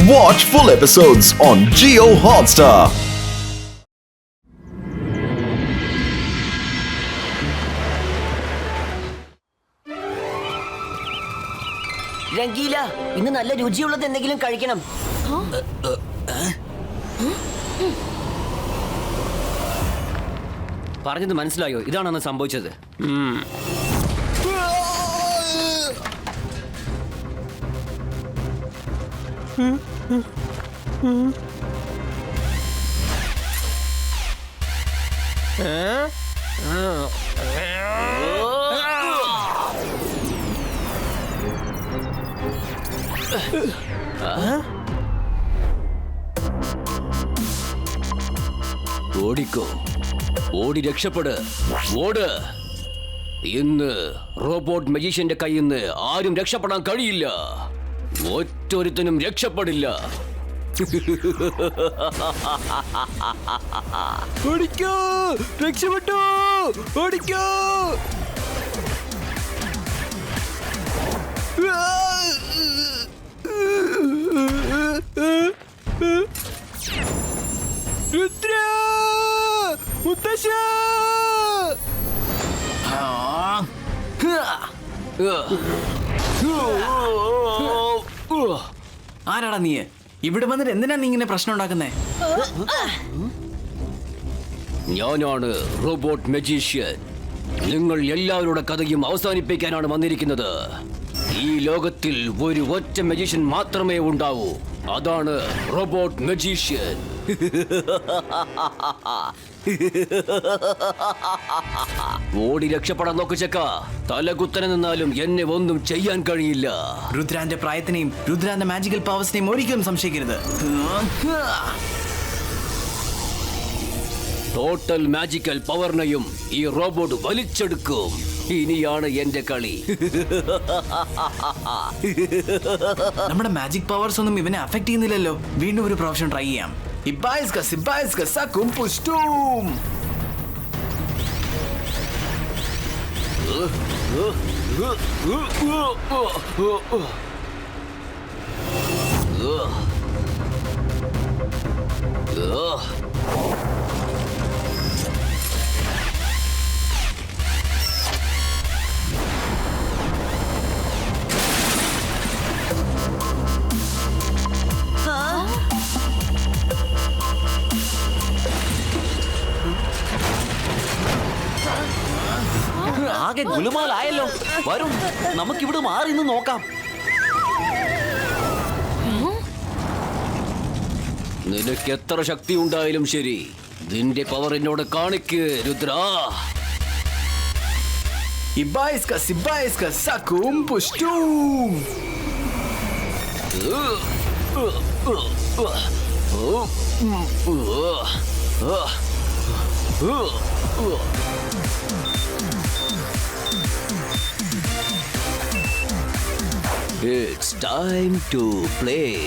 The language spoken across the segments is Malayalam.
Watch full episodes on Jio Hotstar. Rangeela, ഇന്ന് നല്ല രുചിയുള്ളത് എന്തെങ്കിലും കഴിക്കണം. പറഞ്ഞത് മനസ്സിലായോ? ഇതാണ് അന്ന് സംഭവിച്ചത്. ഓടിക്കോ, ഓടി രക്ഷപ്പെട്, ഓട്. ഇന്ന് റോബോട്ട് മജീഷ്യന്റെ കയ്യിൽ നിന്ന് ആരും രക്ഷപ്പെടാൻ കഴിയില്ല. ഒറ്റൊരുത്തനും രക്ഷപ്പെടില്ല. ഓടിക്കോ, രക്ഷപ്പെട്ടോ, ഓടിക്കോ. രുദ്ര, മുത്തശ്ശ, ആരാടാ നീ? ഇവിടെ വന്നിട്ട് എന്തിനാ നീ ഇങ്ങനെ പ്രശ്നം ഉണ്ടാക്കുന്നേ? ഞാനാണ് റോബോട്ട് മജീഷ്യൻ. നിങ്ങൾ എല്ലാവരുടെ കഥയും അവസാനിപ്പിക്കാനാണ് വന്നിരിക്കുന്നത്. ഈ ലോകത്തിൽ ഒരു ഒറ്റ മജീഷ്യൻ മാത്രമേ ഉണ്ടാവൂ. അതാണ് റോബോട്ട് മജീഷ്യൻ. ഓടി രക്ഷപ്പെടാൻ നോക്ക് ചെക്ക. തലകുത്തനെ നിന്നാലും എന്നെ ഒന്നും ചെയ്യാൻ കഴിയില്ല. രുദ്രാന്റെ പ്രായത്തിനെയും രുദ്രാന്റെ മാജിക്കൽ പവേഴ്സിനെയും ഒരിക്കലും സംശയിക്കരുത്. ടോട്ടൽ മാജിക്കൽ പവറിനെയും ഈ റോബോട്ട് വലിച്ചെടുക്കും. ഇനിയാണ് എന്റെ കളി. നമ്മുടെ മാജിക് പവേഴ്സ് ഒന്നും ഇവനെ അഫക്ട് ചെയ്യുന്നില്ലല്ലോ. വീണ്ടും ഒരു പ്രാവശ്യം ട്രൈ ചെയ്യാം. ആകെ ഗുലുമാലായല്ലോ. വരും, നമുക്കിവിടെ മാറി നിന്ന് നോക്കാം. നിനക്ക് എത്ര ശക്തി ഉണ്ടായാലും ശരി, നിന്റെ പവർ എന്നോട് കാണിക്ക് Rudra. It's time to play.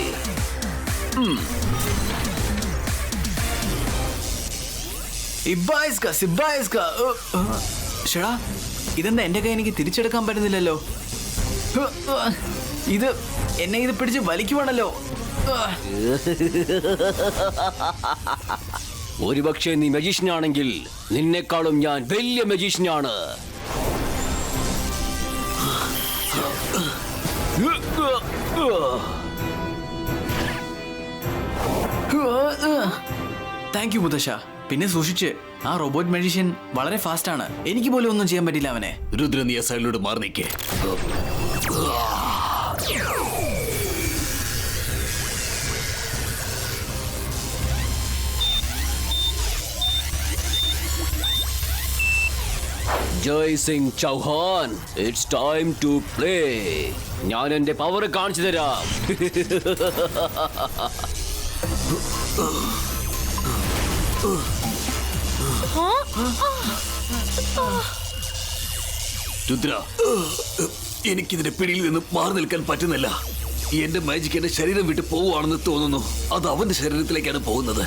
ഷടാ, ഇതെന്താ എന്റെ കൈ എനിക്ക് തിരിച്ചെടുക്കാൻ പറ്റുന്നില്ലല്ലോ. ഇത് എന്നെ ഇത് പിടിച്ച് വലിക്കുവാണല്ലോ. ഒരുപക്ഷെ നീ മജീഷ്യനാണെങ്കിൽ നിന്നെക്കാളും ഞാൻ വലിയ മജീഷ്യനാണ്. താങ്ക് യു മുത്തശ്ശ. പിന്നെ സൂക്ഷിച്ച്, ആ റോബോട്ട് മജീഷ്യൻ വളരെ ഫാസ്റ്റ് ആണ്. എനിക്ക് പോലും ഒന്നും ചെയ്യാൻ പറ്റില്ല അവനെ. രുദ്ര, നീ സൈഡിലോട്ട് മാറി നിൽക്കേ. Jai Singh Chauhan, it's time to play. ഞാൻ എന്റെ പവർ കാണിച്ചു തരാം. രുദ്ര, എനിക്കിതിന്റെ പിടിയിൽ നിന്ന് മാറി നിൽക്കാൻ പറ്റുന്നില്ല. എന്റെ മാജിക് എന്റെ ശരീരം വിട്ട് പോവുകയാണെന്ന് തോന്നുന്നു. അത് അവന്റെ ശരീരത്തിലേക്കാണ് പോകുന്നത്.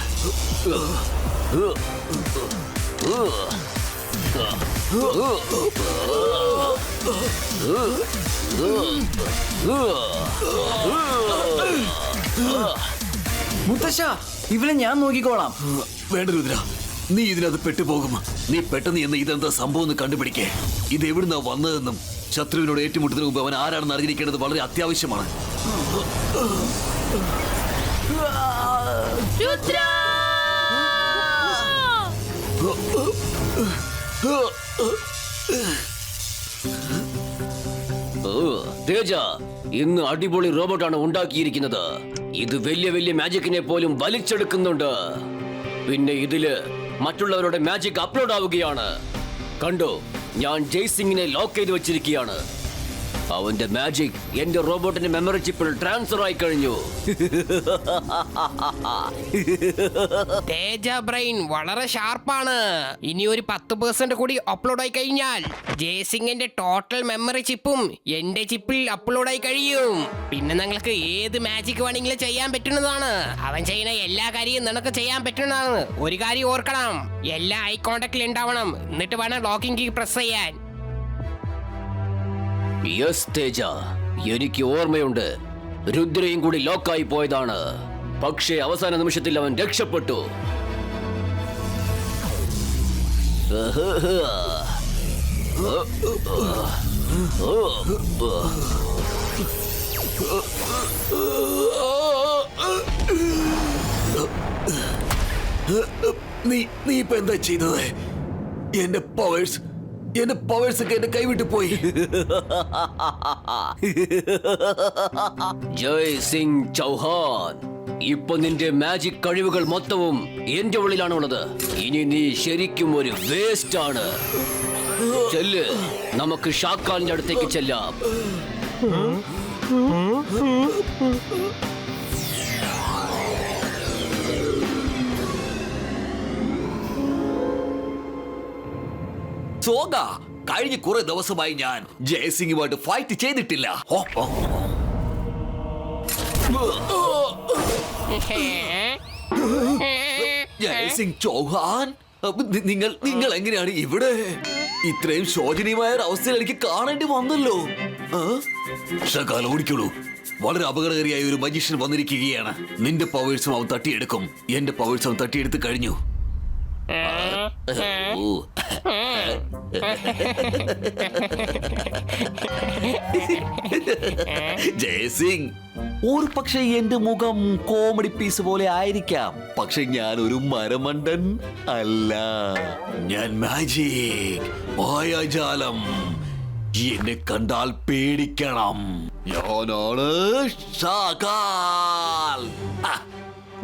മുത്തശ്ശ, ഇവനെ ഞാൻ നോക്കിക്കോളാം. വേണ്ട രുദ്ര, നീ ഇതിനകത്ത് പെട്ടുപോകും. നീ പെട്ടെന്ന് എന്ന് ഇതെന്താ സംഭവം എന്ന് കണ്ടുപിടിക്കേ. ഇത് എവിടുന്നാ വന്നതെന്നും ശത്രുവിനോട് ഏറ്റുമുട്ടുന്നതിന് മുമ്പ് അവൻ ആരാണെന്ന് അറിഞ്ഞിരിക്കേണ്ടത് വളരെ അത്യാവശ്യമാണ്. തേജ, ഇന്ന് അടിപൊളി റോബോട്ടാണ് ഉണ്ടാക്കിയിരിക്കുന്നത്. ഇത് വലിയ വലിയ മാജിക്കിനെ പോലും വലിച്ചെടുക്കുന്നുണ്ട്. പിന്നെ ഇതില് മറ്റുള്ളവരുടെ മാജിക് അപ്ലോഡ് ആവുകയാണ്. കണ്ടോ, ഞാൻ ജയ്സിംഗിനെ ലോക്ക് ചെയ്ത് വെച്ചിരിക്കുകയാണ്. അവന്റെ മാജിക് എന്റെ റോബോട്ടിന്റെ മെമ്മറി ചിപ്പിൽ ട്രാൻസ്ഫർ ആയി കഴിഞ്ഞു. തേജ ബ്രെയിൻ വളരെ ഷാർപ്പാണ്. ഇനി ഒരു 10% കൂടി അപ്ലോഡ് ആയി കഴിഞ്ഞാൽ ജയ്സിംഗിന്റെ ടോട്ടൽ മെമ്മറി ചിപ്പും എന്റെ ചിപ്പിൽ അപ്ലോഡ് ആയി കഴിയും. പിന്നെ നിങ്ങൾക്ക് ഏത് മാജിക് വേണമെങ്കിലും ചെയ്യാൻ പറ്റുന്നതാണ്. അവൻ ചെയ്യുന്ന എല്ലാ കാര്യവും നിനക്ക് ചെയ്യാൻ പറ്റുന്നതാണ്. ഒരു കാര്യം ഓർക്കണം, എല്ലാ ഐ കോണ്ടാക്റ്റിൽ ഉണ്ടാവണം. എന്നിട്ട് വേണം ലോക്കിംഗ് കീ പ്രസ് ചെയ്യാൻ. യെസ് തേജ, എനിക്ക് ഓർമ്മയുണ്ട്. രുദ്രയും കൂടി ലോക്കായി പോയതാണ്. പക്ഷേ അവസാന നിമിഷത്തിൽ അവൻ രക്ഷപ്പെട്ടു. നീ ഇപ്പൊ എന്താ ചെയ്തത്? എന്റെ പവേഴ്സ് ഒക്കെ എന്റെ കൈവിട്ട് പോയി. ജയ് സിംഗ് ചൗഹാൻ, ഇപ്പൊ നിന്റെ മാജിക് കഴിവുകൾ മൊത്തവും എന്റെ ഉള്ളിലാണുള്ളത്. ഇനി നീ ശരിക്കും ഒരു വേസ്റ്റ് ആണ്. ചെല്ല്, നമുക്ക് ഷാക്കാലിന്റെ അടുത്തേക്ക് ചെല്ലാം. സോഗ, കഴിഞ്ഞ കുറെ ദിവസമായി ഞാൻ ജയസിംഗുമായിട്ട് ഫൈറ്റ് ചെയ്തിട്ടില്ല. ജയസിംഗ് ചൗഹാൻ, നിങ്ങൾ എങ്ങനെയാണ് ഇവിടെ? ഇത്രയും ശോചനീയമായ ഒരു അവസ്ഥയിൽ എനിക്ക് കാണേണ്ടി വന്നല്ലോ. ഷകാൽ, ഓടിക്കോളൂ. വളരെ അപകടകാരിയായ ഒരു മജീഷ്യൻ വന്നിരിക്കുകയാണ്. നിന്റെ പവേഴ്സും അവൻ തട്ടിയെടുക്കും. എന്റെ പവേഴ്സും അവൻ തട്ടിയെടുത്ത് കഴിഞ്ഞു. ജയസിംഗ്, ഒരു പക്ഷേ എന്റെ മുഖം കോമഡി പീസ് പോലെ ആയിരിക്കാം, പക്ഷെ ഞാൻ ഒരു മരമണ്ടൻ അല്ല. ഞാൻ മാജിക്, മായാജാലം. എന്നെ കണ്ടാൽ പേടിക്കണം. ഞാനാണ് ഷാകാൽ.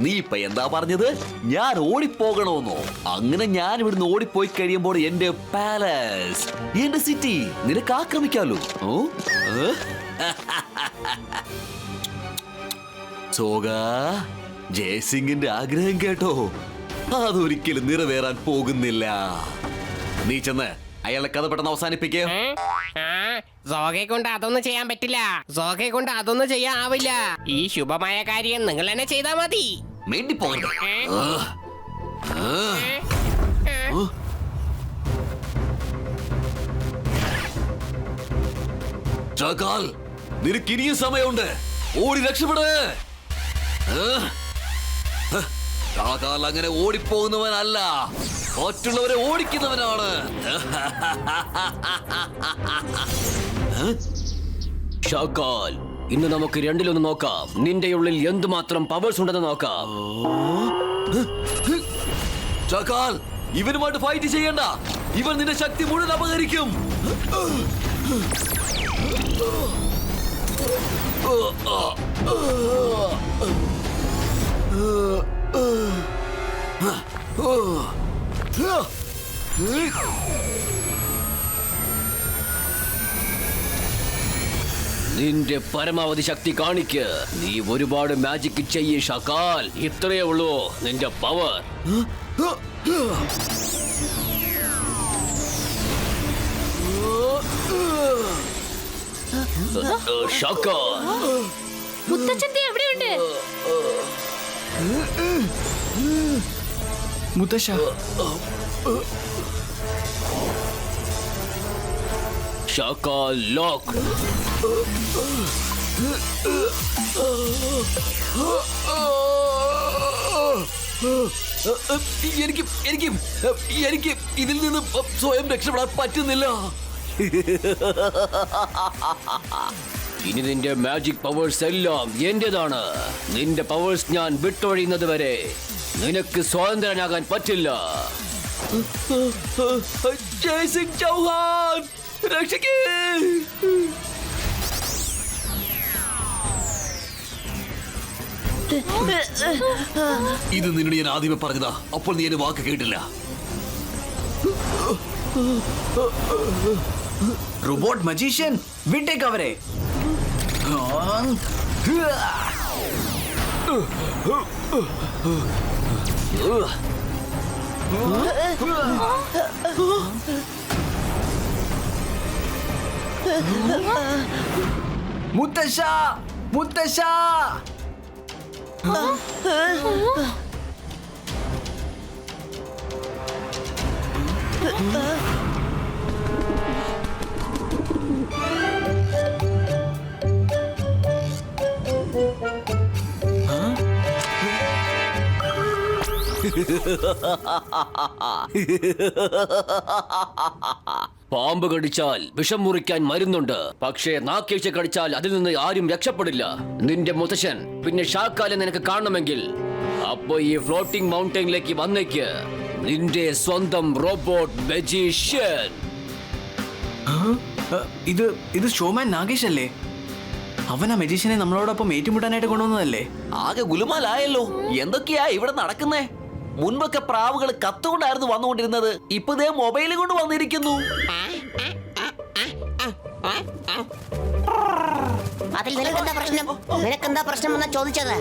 നീ ഇപ്പൊ എന്താ പറഞ്ഞത്? ഞാൻ ഓടിപ്പോകണമെന്നോ? അങ്ങനെ ഞാൻ ഇവിടുന്ന് ഓടിപ്പോയി കഴിയുമ്പോൾ എന്റെ പാലസ്, എന്റെ സിറ്റി നിനക്ക് ആക്രമിക്കാലോ. സോഗ, ജയസിംഗിന്റെ ആഗ്രഹം കേട്ടോ? അതൊരിക്കലും നിറവേറാൻ പോകുന്നില്ല. നീ ചെന്ന് അയാളെ കഥ പെട്ടെന്ന് അവസാനിപ്പിക്കേ. സോഗയെ കൊണ്ട് അതൊന്നും ചെയ്യാൻ പറ്റില്ല. സോഗയെ കൊണ്ട് അതൊന്നും ചെയ്യാനാവില്ല. ഈ ശുഭമായ കാര്യം നിങ്ങൾ തന്നെ ചെയ്താൽ മതി. വേണ്ടി പോകണ്ടേ? ഷാകാൽ, നിനക്ക് ഇനിയും സമയമുണ്ട്. ഓടി രക്ഷപ്പെടേ. ഷാകാൽ അങ്ങനെ ഓടിപ്പോകുന്നവനല്ല, മറ്റുള്ളവരെ ഓടിക്കുന്നവനാണ്. ഷാക്കാൽ, ഇന്ന് നമുക്ക് രണ്ടിലൊന്ന് നോക്കാം. നിന്റെ ഉള്ളിൽ എന്തുമാത്രം പവേഴ്സ് ഉണ്ടെന്ന് നോക്കാം. ഷാകാൽ, ഇവനുമായിട്ട് ഫൈറ്റ് ചെയ്യണ്ട. ഇവൻ നിന്റെ ശക്തി മുഴുവൻ അപഹരിക്കും. നിന്റെ പരമാവധി ശക്തി കാണിക്ക്. നീ ഒരുപാട് മാജിക് ചെയ്യേ ഷാക്കാൽ. ഇത്രയേ ഉള്ളൂ നിന്റെ പവർ. ഷാക്കാൽ, മുത്തച്ഛന്റെ എവിടെയുണ്ട്? മുത്തശ്ശ, ഷാക്കാൽ ലോക്ക്. എനിക്ക് എനിക്ക് എനിക്ക് ഇതിൽ നിന്ന് സ്വയം രക്ഷപ്പെടാൻ പറ്റുന്നില്ല. ഇനി നിന്റെ മാജിക് പവേഴ്സ് എല്ലാം എന്റേതാണ്. നിന്റെ പവേഴ്സ് ഞാൻ വിട്ടൊഴിയുന്നത് വരെ നിനക്ക് സ്വതന്ത്രനാകാൻ പറ്റില്ല. ജയ്സിംഗ് ചൗഹാൻ രക്ഷിക്കേ. ഇത് നിന്നോട് ഞാൻ ആദ്യമേ പറഞ്ഞതാ, അപ്പോൾ നീ എന്റെ വാക്ക് കേട്ടില്ല. റോബോട്ട് മജീഷ്യൻ വിട്ടേക്ക് അവരെ. മുത്തശ്ശ മുത്തശ്ശ. പാമ്പ് കടിച്ചാൽ വിഷം മുറിക്കാൻ മരുന്നുണ്ട്, പക്ഷേ നാക്കേഴ്ച കടിച്ചാൽ അതിൽ നിന്ന് ആരും രക്ഷപ്പെടില്ല. നിന്റെ മുത്തശ്ശൻ പിന്നെ ഷാക്കാലെ നിനക്ക് കാണണമെങ്കിൽ അപ്പൊ ഈ ഫ്ലോട്ടിംഗ് മൗണ്ടനിലേക്ക് വന്നേക്ക്, നിന്റെ സ്വന്തം റോബോട്ട് മജീഷ്യൻ. ഇത് ഷോമാൻ നാഗേഷ് അല്ലേ? അവൻ ആ മജീഷ്യനെ നമ്മളോടൊപ്പം ഏറ്റുമുട്ടാനായിട്ട് കൊണ്ടുവന്നതല്ലേ? ആകെ ഗുലുമാലായല്ലോ. എന്തൊക്കെയാ ഇവിടെ നടക്കുന്നേ? മുൻപൊക്കെ പ്രാവുകൾ കത്തുകൊണ്ടായിരുന്നു വന്നുകൊണ്ടിരുന്നത്, ഇപ്പൊ ദേ മൊബൈൽ കൊണ്ട് വന്നിരിക്കുന്നു. അതിൽ നിനക്കെന്താ പ്രശ്നം? നിനക്കെന്താ പ്രശ്നം എന്നാ ചോദിച്ചത്?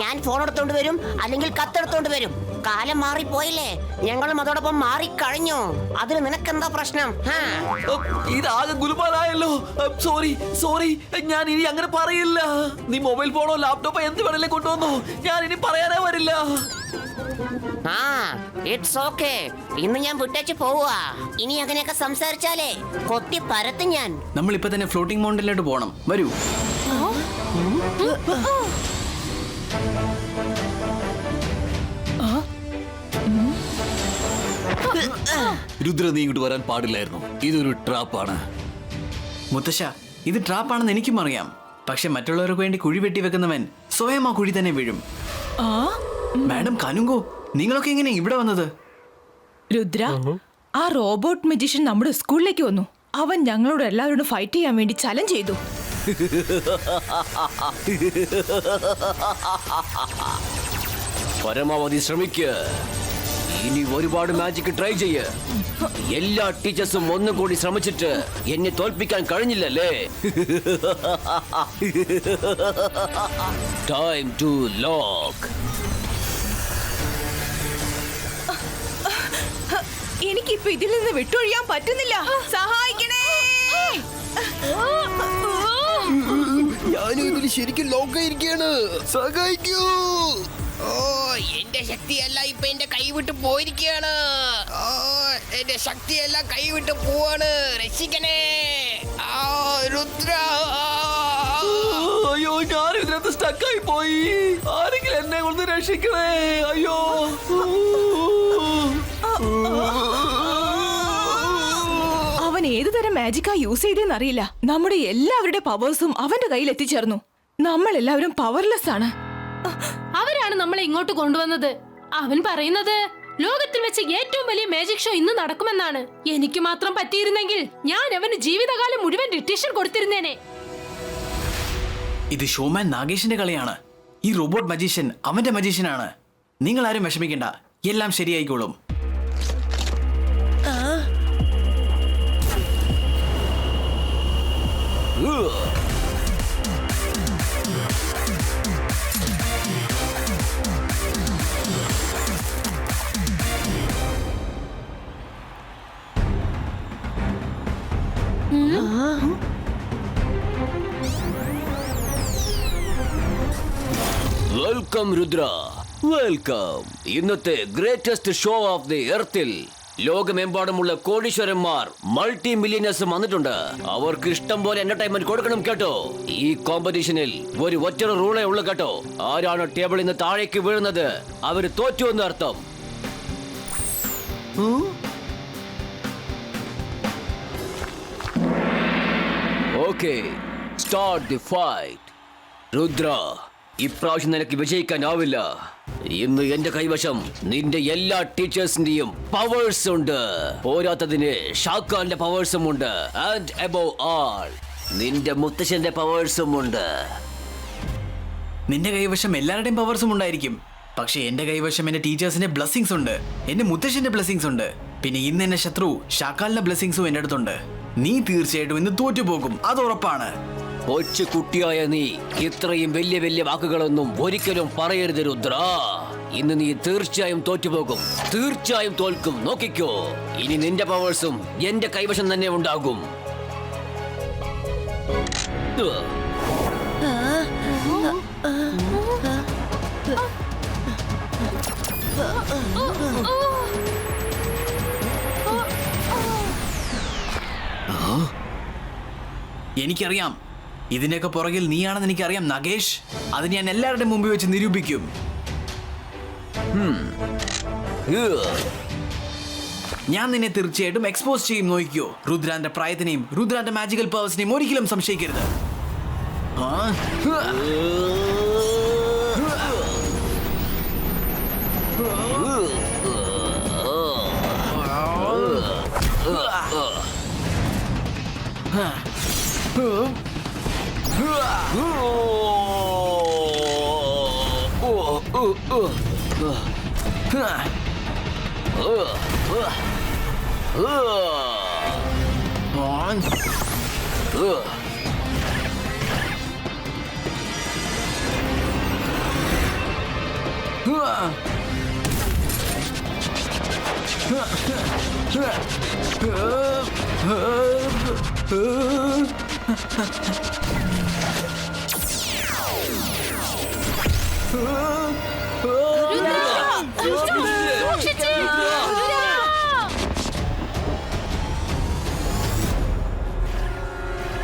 ഞാൻ ഫോൺ എടുത്തോണ്ട് വരും, അല്ലെങ്കിൽ കത്തെടുത്തോണ്ട് വരും. കാലം മാറിപ്പോയില്ലേ, ഞങ്ങളും അതോടൊപ്പം മാറിക്കഴിഞ്ഞു. അതിന് നിനക്കെന്താ പ്രശ്നം? ഇതാകെ ഗുലുമാലായല്ലോ. സോറി സോറി, ഞാൻ ഇനി അങ്ങനെ പറയില്ല. നീ മൊബൈൽ ഫോണോ ലാപ്ടോപ്പോ എന്ത് വേണേലും കൊണ്ടുവന്നോ, ഞാൻ ഇനി പറയാനേ വരില്ല. It's okay. ഇന്ന് ഞാൻ വിട്ടേച്ച് പോവാ. ഇനി അങ്ങനെയൊക്കെ സംസാരിച്ചാലേ കൊത്തി പരത്തും ഞാൻ. നമ്മൾ ഇപ്പൊ തന്നെ ഫ്ലോട്ടിംഗ് മൗണ്ടനിലോട്ട് പോകണം. വരൂ. രുദ്ര, നീ ഇങ്ങോട്ട് വരാൻ പാടില്ലായിരുന്നു. ഇതൊരു ട്രാപ്പാണ്. മുത്തശ്ശ, ഇത് ട്രാപ്പാണെന്ന് എനിക്കും അറിയാം. പക്ഷെ മറ്റുള്ളവർക്ക് വേണ്ടി കുഴി വെട്ടി വെക്കുന്നവൻ സ്വയം ആ കുഴി തന്നെ വീഴും. മാഡം കാനുങ്കോ, നിങ്ങളൊക്കെ എങ്ങനെ ഇവിടെ വന്നത്? രുദ്ര, ആ റോബോട്ട് മജീഷ്യൻ നമ്മുടെ സ്കൂളിലേക്ക് വന്നു. അവൻ ഞങ്ങളോട് എല്ലാവരോടും ഫൈറ്റ് ചെയ്യാൻ വേണ്ടി ചലഞ്ച് ചെയ്തു. പരമാവധി ശ്രമിക്ക്. ഇനി ഒരുപാട് മാജിക് ട്രൈ ചെയ്യ്. എല്ലാ ടീച്ചേഴ്സും ഒന്നും കൂടി ശ്രമിച്ചിട്ട് എന്നെ തോൽപ്പിക്കാൻ കഴിഞ്ഞില്ലല്ലേ? Time to lock. എനിക്കിപ്പോ ഇതിൽ നിന്ന് വിട്ടൊഴിയാൻ പറ്റുന്നില്ല. സഹായിക്കണേ. ഞാനും ഇതിൽ ശരിക്കും ലോക്കായിരിക്കാണ്. സഹായിക്കൂ. എന്റെ ശക്തിയല്ല ഇപ്പൊ എന്റെ കൈവിട്ട് പോയിരിക്കുകയാണ്. എന്റെ ശക്തിയെല്ലാം കൈവിട്ട് പോവാണ്. രക്ഷിക്കണേ രുദ്ര. അയ്യോ, ഞാൻ ഇതിനകത്ത് സ്റ്റക്കായി പോയി. ആരെങ്കിലും എന്നെ കൊണ്ട് രക്ഷിക്കണേ. അയ്യോ. അവൻ ഏതു തരം മാജിക്കാ യൂസ് ചെയ്തെന്ന് അറിയില്ല. നമ്മുടെ എല്ലാവരുടെ പവേഴ്സും അവന്റെ കയ്യിൽ എത്തിച്ചേർന്നു. നമ്മൾ എല്ലാവരും പവർലെസ് ആണ്. അവരാണ് നമ്മളെ ഇങ്ങോട്ട് കൊണ്ടുവന്നത്. അവൻ പറയുന്നത് ലോകത്തിൽ വെച്ച് ഏറ്റവും വലിയ മാജിക് ഷോ ഇന്ന് നടക്കുമെന്നാണ്. എനിക്ക് മാത്രം പറ്റിയിരുന്നെങ്കിൽ ഞാൻ അവന് ജീവിതകാലം മുഴുവൻ ഡിറ്റേഷൻ കൊടുത്തിരുന്നേനെ. ഇത് ഷോമാൻ നാഗേഷിന്റെ കളിയാണ്. ഈ റോബോട്ട് മജീഷ്യൻ അവന്റെ മജീഷ്യനാണ്. നിങ്ങൾ ആരും വിഷമിക്കണ്ട, എല്ലാം ശരിയായിക്കോളും. Welcome Rudra, welcome. ഇന്നത്തെ ഗ്രേറ്റസ്റ്റ് ഷോ ഓഫ് ദി എർത്തിൽ ലോകമെമ്പാടുമുള്ള കോടീശ്വരന്മാർ മൾട്ടി മില്യനേഴ്സും വന്നിട്ടുണ്ട്. അവർക്ക് ഇഷ്ടം പോലെ എന്റർടൈൻമെന്റ് കൊടുക്കണം കേട്ടോ. ഈ കോമ്പറ്റീഷനിൽ ഒരു ഒറ്റ റൂളേ ഉള്ളു കേട്ടോ. ആരാണ് ടേബിളിൽ നിന്ന് താഴേക്ക് വീഴുന്നത് അവര് തോറ്റു എന്ന് അർത്ഥം. Okay, start the fight. Rudra, ഇപ്രാവശ്യം നിനക്ക് വിജയിക്കാനാവില്ല. ഇന്ന് എന്റെ കൈവശം നിന്റെ എല്ലാ ടീച്ചേഴ്സിന്റെയും പവേഴ്സ് ഉണ്ട്. പോരാത്തതിന് ഷാഖാന്റെ പവേഴ്സും ഉണ്ട്. ആൻഡ് അബോവ് ആൾ നിന്റെ മുത്തശ്ശന്റെ പവേഴ്സും ഉണ്ട്. നിന്റെ കൈവശം എല്ലാവരുടെയും പവേഴ്സും ഉണ്ടായിരിക്കും. പക്ഷെ എന്റെ കൈവശം എന്റെ ടീച്ചേഴ്സിന്റെ ബ്ലെസ്സിങ്സ് ഉണ്ട്, എന്റെ മുത്തശ്ശന്റെ ബ്ലെസ്സിങ്സ് ഉണ്ട്. പിന്നെ ഇന്ന് എന്റെ ശത്രു ഷാക്കാലിന്റെ ബ്ലെസ്സിങ്സും എന്റെ അടുത്തുണ്ട്. നീ തീർച്ചയായിട്ടും ഇന്ന് തോറ്റുപോകും, അത് ഉറപ്പാണ്. കൊച്ചു കുട്ടിയായ നീ ഇത്രയും വലിയ വലിയ വാക്കുകളൊന്നും ഒരിക്കലും പറയരുത് രുദ്ര. ഇന്ന് നീ തീർച്ചയായും തോറ്റുപോകും, തീർച്ചയായും തോൽക്കും. നോക്കിക്കോ, ഇനി നിന്റെ പവേഴ്സും എന്റെ കൈവശം തന്നെ ഉണ്ടാകും. എനിക്കറിയാം ഇതിനൊക്കെ പുറകിൽ നീയാണെന്ന് എനിക്കറിയാം നഗേഷ്. അത് ഞാൻ എല്ലാവരുടെയും മുമ്പിൽ വെച്ച് നിരൂപിക്കും. ഞാൻ നിന്നെ തീർച്ചയായിട്ടും എക്സ്പോസ് ചെയ്യും. നോക്കിക്കോ, രുദ്രാന്റെ പ്രായത്തിനെയും രുദ്രാന്റെ മാജിക്കൽ പവേഴ്സിനെയും ഒരിക്കലും സംശയിക്കരുത്.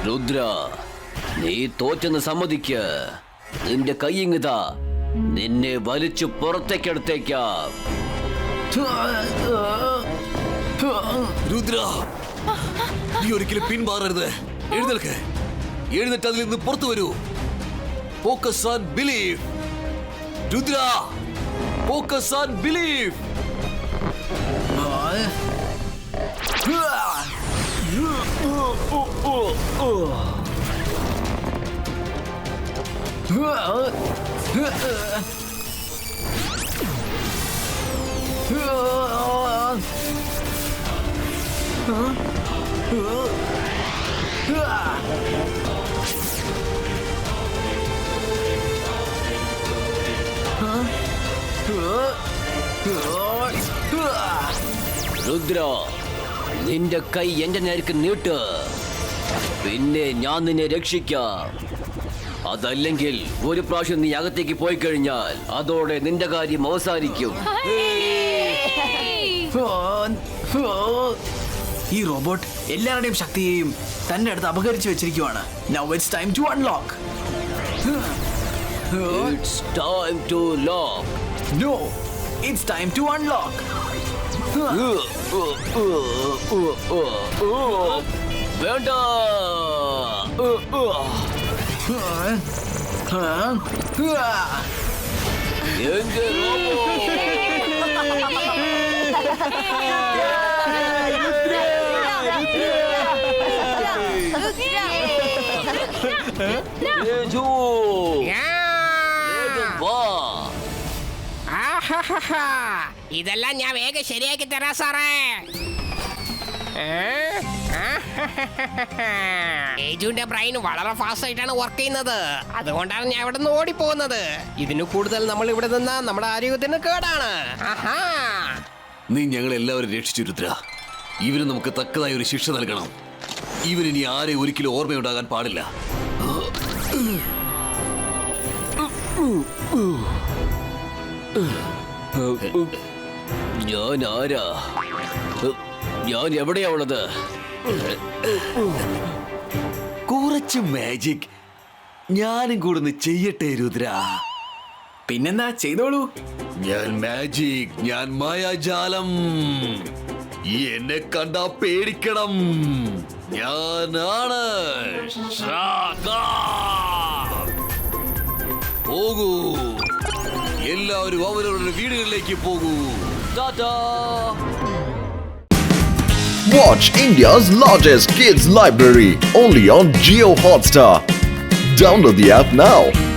രുദ്ര, നീ തോറ്റെന്ന് സമ്മതിക്ക. നിന്റെ കൈയിങ്ങതാ, നിന്നെ വലിച്ചു പുറത്തേക്കെടുത്തേക്കാം. രുദ്ര, നീ ഒരിക്കലും പിന്മാറരുത്. എഴുന്നേൽക്ക്, എഴുന്നേറ്റ് അതിൽ നിന്ന് പുറത്തു വരൂ. Focus on believe. Rudra, focus on believe. Rudra, നിന്റെ കൈ എന്റെ നേർക്ക് നീട്ട്. പിന്നെ ഞാൻ നിന്നെ രക്ഷിക്കാം. അതല്ലെങ്കിൽ ഒരു പ്രാവശ്യം നീ അകത്തേക്ക് പോയി കഴിഞ്ഞാൽ അതോടെ നിന്റെ കാര്യം അവസാനിക്കും. ഈ റോബോട്ട് എല്ലാവരുടെയും ശക്തിയെയും തന്റെ അടുത്ത് അപഹരിച്ചു വെച്ചിരിക്കുവാണ്. Now it's time to unlock. It's time to lock. No, it's time to unlock. വേണ്ട. എന്റെ ഇതെല്ലാം ഞാൻ വേഗം ശരിയാക്കി തരാം സാറേ. ഏജുവിന്റെ ബ്രെയിൻ വളരെ ഫാസ്റ്റ് ആയിട്ടാണ് വർക്ക് ചെയ്യുന്നത്. അതുകൊണ്ടാണ് ഞാൻ ഇവിടെ നിന്ന് ഓടിപ്പോകുന്നത്. ഇതിന് കൂടുതൽ നമ്മൾ ഇവിടെ നിന്ന് നമ്മുടെ ആരോഗ്യത്തിന് കേടാണ്. നീ ഞങ്ങൾ എല്ലാവരും രക്ഷിച്ചു രുദ്ര. ഇവന് നമുക്ക് തക്കതായ ഒരു ശിക്ഷ നൽകണം. ഇവനിനി ആരെ ഒരിക്കലും ഓർമ്മയുണ്ടാകാൻ പാടില്ല. ഞാൻ ആരാ? ഞാൻ എവിടെയാ ഉള്ളത്? കുറച്ച് മാജിക് ഞാനും കൂടെ ഒന്ന് ചെയ്യട്ടെ രുദ്ര. പിന്നെന്താ, ചെയ്തോളൂ. ഞാൻ മാജിക്, ഞാൻ മായാജാലം. എന്നെ കണ്ടാ പേടിക്കണം. ഞാനാണ് ഷാക്കാ. പോകൂ, എല്ലാവരും അവരവരുടെ വീടുകളിലേക്ക് പോകൂ. Tata. Watch India's largest kids library only on Jio Hotstar. Download the app now.